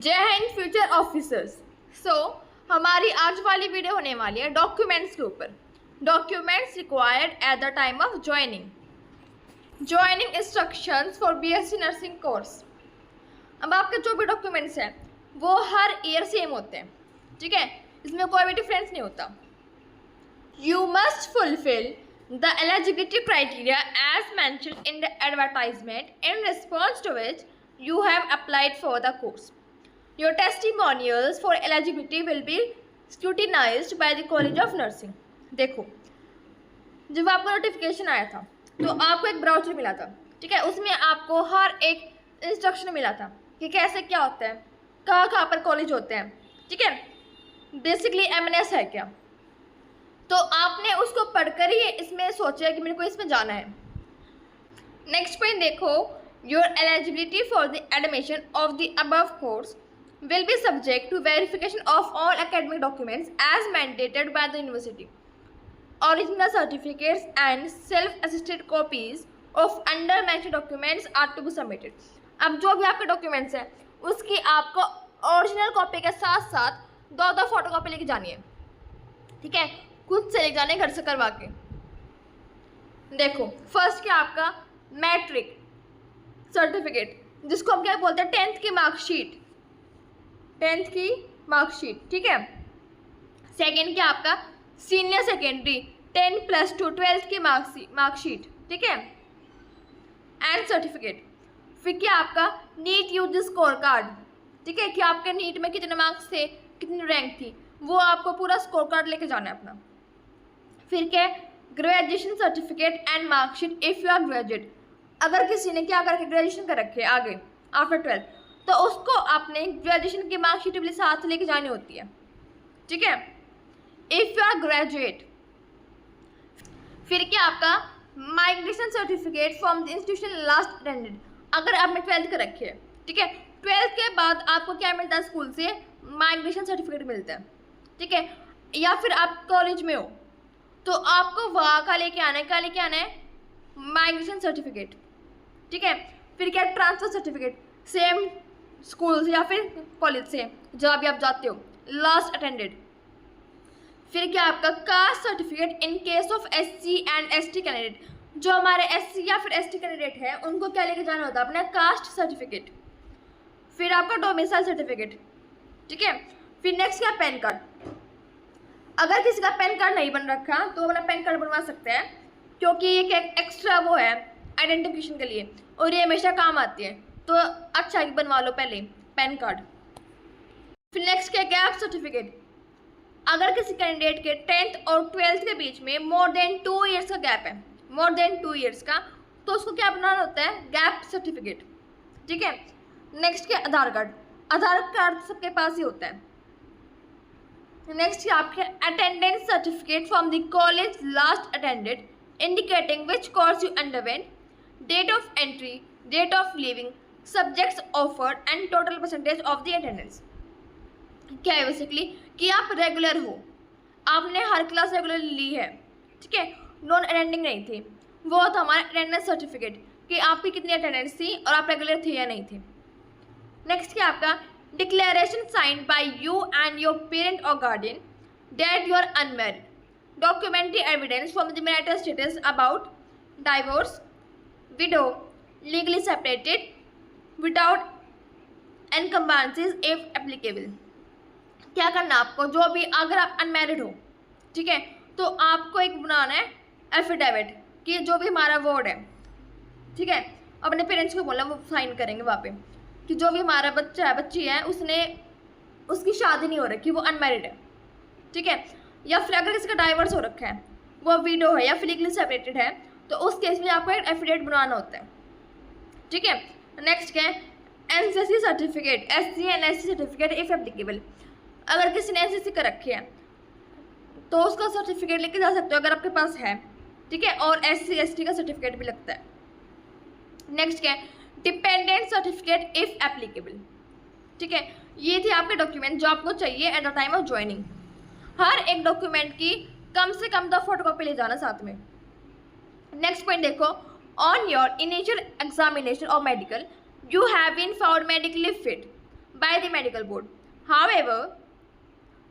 जय Hind future officers. हमारी आज वाली वीडियो होने वाली है डॉक्यूमेंट्स के ऊपर। Documents required at the time of joining instructions for BSc nursing course. अब आपके जो भी डॉक्यूमेंट्स हैं वो हर ईयर सेम होते हैं, ठीक है, इसमें कोई भी डिफरेंस नहीं होता। You must fulfil the eligibility criteria as mentioned in the advertisement in response to which you have applied for the course. Your testimonials for eligibility will be scrutinized by the College of Nursing. देखो, जब आपका notification आया था तो आपको एक brochure मिला था, ठीक है, उसमें आपको हर एक इंस्ट्रक्शन मिला था कि कैसे क्या होता है, कहाँ कहाँ पर कॉलेज होते हैं, ठीक है, बेसिकली एमएनएस है क्या। तो आपने उसको पढ़कर ही इसमें सोचा कि मेरे को इसमें जाना है। नेक्स्ट पॉइंट देखो, your eligibility for the admission of the above course will be subject to verification of all academic documents as mandated by the university. Original certificates and self-attested copies of under mentioned documents are to be submitted. अब जो भी आपके documents हैं उसकी आपको original copy के साथ साथ दो फोटो कॉपी लेके जानी है, ठीक है, खुद से लेके जाने घर से करवा के। देखो, फर्स्ट क्या आपका मैट्रिक सर्टिफिकेट, जिसको हम क्या बोलते हैं, 10th की मार्कशीट, 10th की मार्कशीट, ठीक है। सेकंड क्या आपका सीनियर सेकेंडरी 10+2 12th की मार्कशीट, ठीक है, एंड सर्टिफिकेट। फिर क्या आपका नीट यूजी स्कोर कार्ड, ठीक है, कि आपके नीट में कितने मार्क्स थे, कितनी रैंक थी, वो आपको पूरा स्कोर कार्ड लेके जाना है अपना। फिर क्या graduation certificate and marksheet if you are graduate. अगर किसी ने क्या करके ग्रेजुएशन कर रखी है आगे आफ्टर 12th, तो उसको आपने ग्रेजुएशन की मार्कशीट भी साथ लेके जानी होती है, ठीक है, इफ़ यू आर ग्रेजुएट। फिर क्या आपका migration certificate from the institution last attended. अगर आपने 12th कर रखी है, ठीक है, 12th के बाद आपको क्या मिलता है, स्कूल से माइग्रेशन सर्टिफिकेट मिलता है, ठीक है, या फिर आप कॉलेज में हो तो आपको वहाँ का लेके आना है माइग्रेशन सर्टिफिकेट, ठीक है। फिर क्या ट्रांसफर सर्टिफिकेट, सेम स्कूल से या फिर कॉलेज से जहाँ भी आप जाते हो, लास्ट अटेंडेड। फिर क्या आपका caste certificate in case of SC and ST candidate. जो हमारे एससी या फिर एसटी कैंडिडेट है उनको क्या लेके जाना होता है, अपना कास्ट सर्टिफिकेट। फिर आपका डोमिसाइल सर्टिफिकेट, ठीक है। फिर नेक्स्ट क्या पैन कार्ड। अगर किसी का पैन कार्ड नहीं बन रखा तो अपना पैन कार्ड बनवा सकते हैं, क्योंकि ये एक्स्ट्रा वो है आइडेंटिफिकेशन के लिए और ये हमेशा काम आती है, तो अच्छा कि बनवा लो पहले पैन कार्ड। फिर नेक्स्ट क्या गैप सर्टिफिकेट। अगर किसी कैंडिडेट के 10th और 12th के बीच में मोर देन 2 ईयर्स का गैप है, मोर देन 2 ईयर्स का, तो उसको क्या बनाना होता है, गैप सर्टिफिकेट, ठीक है। नेक्स्ट क्या आधार कार्ड। आधार कार्ड सबके पास ही होता है। नेक्स्ट आपके attendance certificate from the college last attended indicating which course you underwent, date of entry, date of leaving, subjects offered and total percentage of the attendance। क्या है basically कि आप regular हो, आपने हर क्लास रेगुलर ली है, ठीक है, नॉन अटेंडिंग नहीं थी, वो था हमारा अटेंडेंस सर्टिफिकेट कि आपकी कितनी अटेंडेंस थी और आप रेगुलर थे या नहीं थे। नेक्स्ट क्या आपका declaration signed by you and your parent और guardian that you are unmarried, documentary evidence from the marital status about divorce, widow, legally separated, without encumbrances if applicable। क्या करना आपको, जो भी अगर आप अनमैरिड हो, ठीक है, तो आपको एक बनाना है एफिडेविट कि जो भी हमारा वर्ड है, ठीक है, अपने पेरेंट्स को बोलना, वो साइन करेंगे वहाँ पे कि जो भी हमारा बच्चा है बच्ची है उसकी शादी नहीं हो रखी, वो अनमैरिड है, ठीक है। या फिर अगर किसी का डाइवर्स हो रखा है, वो विडो है या फिर लीगली सेपरेटेड है, तो उस केस में आपको एक एफिडेविट बनाना होता है, ठीक है। नेक्स्ट क्या है NCC certificate, SC and ST certificate if applicable. अगर किसी ने एनसीसी कर रखी है तो उसका सर्टिफिकेट लेके जा सकते हो अगर आपके पास है, ठीक है, और एससी एसटी का सर्टिफिकेट भी लगता है। नेक्स्ट क्या है डिपेंडेंट सर्टिफिकेट इफ एप्लीकेबल, ठीक है। ये थे आपके डॉक्यूमेंट जो आपको चाहिए at the time of joining. हर एक डॉक्यूमेंट की कम से कम 2 फोटोकॉपी ले जाना साथ में। नेक्स्ट पॉइंट देखो, ऑन योर इनिशियल एग्जामिनेशन और medical you have been found medically fit by the medical board. However,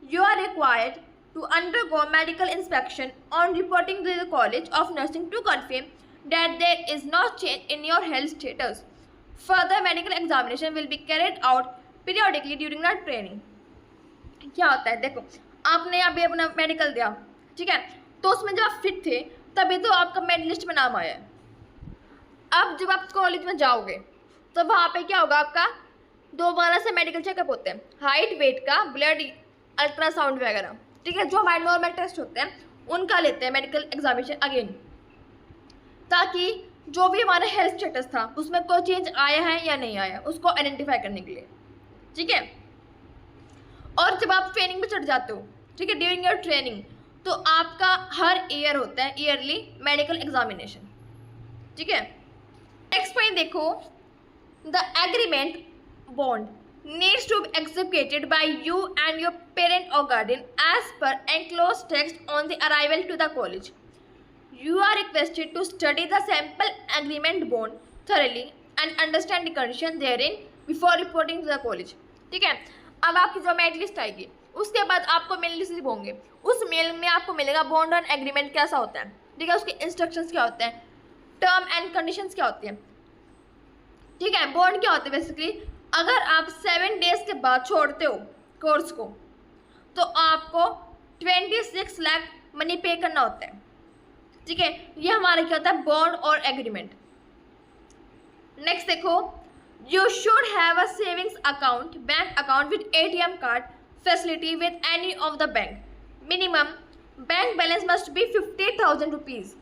you are required to undergo medical inspection on reporting to the College of Nursing to confirm that there is no change in your health status. Further medical examination will be carried out periodically during the training. क्या होता है, देखो आपने अभी अपना medical दिया, ठीक है, तो उसमें जब आप फिट थे तभी तो आपका मेरिट लिस्ट में नाम आया है। अब जब आप कॉलेज में जाओगे तो वहाँ पे क्या होगा, आपका दोबारा से मेडिकल चेकअप होते हैं, हाइट, वेट का, ब्लड, अल्ट्रासाउंड वगैरह, ठीक है, जो हमारे नॉर्मल टेस्ट होते हैं उनका लेते हैं मेडिकल एग्जामिनेशन अगेन, ताकि जो भी हमारा हेल्थ स्टेटस था उसमें कोई चेंज आया है या नहीं आया उसको आइडेंटिफाई करने के लिए, ठीक है। और जब आप ट्रेनिंग में चढ़ जाते हो, ठीक है, ड्यूरिंग योर ट्रेनिंग, तो आपका हर ईयर होता है ईयरली मेडिकल एग्जामिनेशन, ठीक है। नेक्स्ट पॉइंट देखो, the agreement bond needs to be executed by you and your parent or guardian as per enclosed text on the arrival to the college. You are requested to study the sample agreement bond thoroughly and understand the conditions therein before reporting to the college. ठीक है, अब आपकी जो merit list आएगी उसके बाद आपको mail receive होंगे, उस मेल में आपको मिलेगा बॉन्ड और एग्रीमेंट कैसा होता है, ठीक है, उसके इंस्ट्रक्शंस क्या होते हैं, टर्म एंड कंडीशंस क्या होती हैं, ठीक है। बॉन्ड क्या होते हैं, बेसिकली अगर आप 7 डेज के बाद छोड़ते हो कोर्स को तो आपको 26 लाख मनी पे करना होता है, ठीक है। ये हमारा क्या होता है, बॉन्ड और एग्रीमेंट। नेक्स्ट देखो, you should have a savings account, bank account with ATM card facility with any of the bank. Minimum bank balance must be 50,000 rupees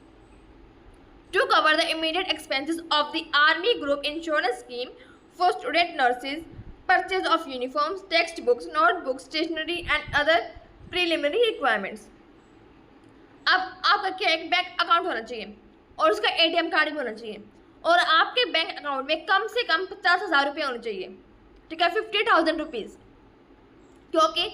to cover the immediate expenses of the Army Group Insurance Scheme for student nurses, purchase of uniforms, textbooks, notebooks, stationery and other preliminary requirements. अब आपका क्या, एक bank account होना चाहिए और उसका ATM card भी होना चाहिए और आपके बैंक अकाउंट में कम से कम 50,000 रुपये होने चाहिए, ठीक है, 50,000 रुपीज़। क्योंकि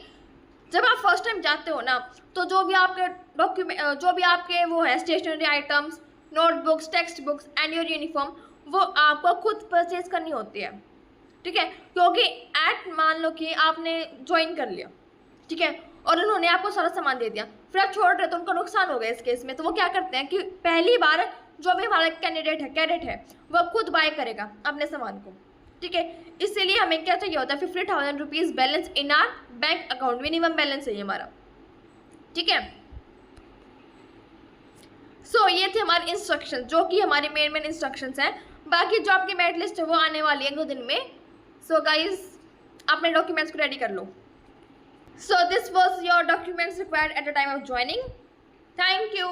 जब आप फर्स्ट टाइम जाते हो ना तो जो भी आपके डॉक्यूमेंट, जो भी आपके वो है stationery items, notebooks, text books and your uniform, वो आपको खुद परचेज करनी होती है, ठीक है। क्योंकि मान लो कि आपने ज्वाइन कर लिया, ठीक है, और उन्होंने आपको सारा सामान दे दिया, फिर आप छोड़ रहे तो उनका नुकसान हो गया इस केस में, तो वो क्या करते हैं कि पहली बार जो भी हमारा कैडेट है वो खुद बाय करेगा अपने सामान को, ठीक है। इसीलिए हमें क्या चाहिए होता है, 50,000 rupees balance in are bank account, minimum balance है ये हमारा, ठीक है। सो ये थे हमारे इंस्ट्रक्शन, जो कि हमारे मेन इंस्ट्रक्शंस हैं। बाकी जो आपकी मेरिट लिस्ट है वो आने वाली है 1-2 दिन में। सो गाइज, अपने डॉक्यूमेंट्स को रेडी कर लो। So this was your documents required at the time of joining. Thank you.